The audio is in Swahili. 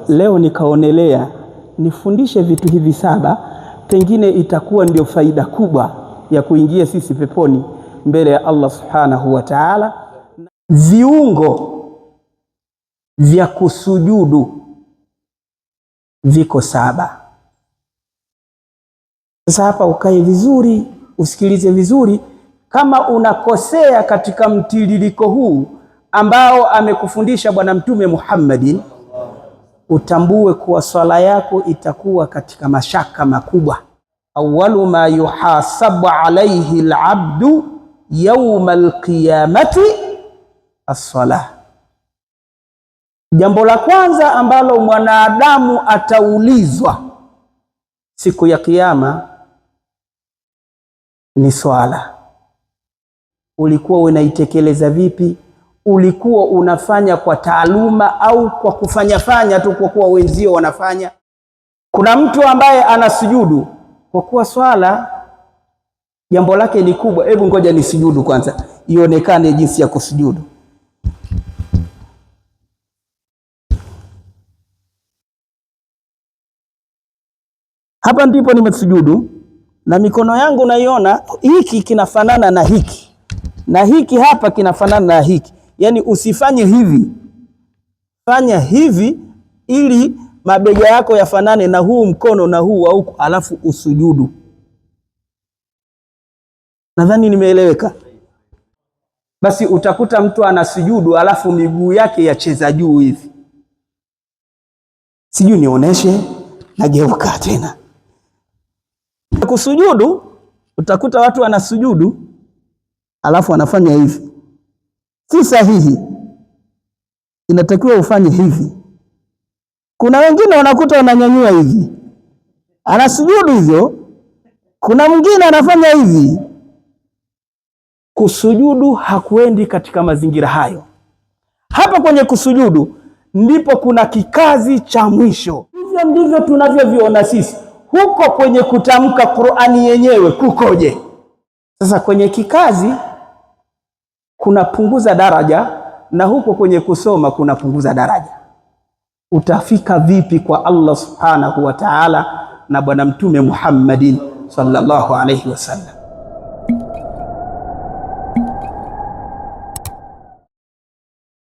leo nikaonelea nifundishe vitu hivi 7, pengine itakuwa ndio faida kubwa ya kuingia sisi peponi mbele ya Allah subhanahu wa ta'ala. Viungo vya kusujudu viko 7. Sasa hapa ukae vizuri, usikilize vizuri. Kama unakosea katika mtiririko huu ambao amekufundisha Bwana Mtume Muhammadin, utambue kuwa swala yako itakuwa katika mashaka makubwa. Awwalu ma yuhasabu alayhi al-abdu yawma al-qiyamati as-salah. Jambo la kwanza ambalo mwanadamu ataulizwa siku ya kiyama ni swala. Ulikuwa unaitekeleza vipi? Ulikuwa unafanya kwa taaluma au kwa kufanya tu kwa kuwa wenzio wanafanya? Kuna mtu ambaye anasujudu kwa kuwa swala jambo lake ni kubwa. Hebu ngoja nisujudu kwanza ionekane jinsi ya kusujudu. Hapa ndipo nimesujudu na mikono yangu naiona, hiki kinafanana na hiki na hiki hapa kinafanana na hiki. Yaani usifanye hivi, fanya hivi ili mabega yako yafanane na huu mkono na huu wa huku, alafu usujudu. Nadhani nimeeleweka. Basi utakuta mtu anasujudu alafu miguu yake yacheza juu hivi. Sijui nionyeshe, nageuka tena. Kusujudu utakuta watu wanasujudu alafu wanafanya hivi. Si sahihi. Inatakiwa ufanye hivi. Kuna wengine wanakuta wananyanyua hivi, anasujudu hivyo. Kuna mwingine anafanya hivi. Kusujudu hakuendi katika mazingira hayo. Hapa kwenye kusujudu ndipo kuna kikazi cha mwisho. Hivyo ndivyo tunavyoviona sisi. Huko kwenye kutamka Qur'ani yenyewe kukoje? Sasa kwenye kikazi kuna punguza daraja na huko kwenye kusoma kuna punguza daraja. Utafika vipi kwa Allah subhanahu wa ta'ala na Bwana Mtume Muhammadin sallallahu alayhi wasallam?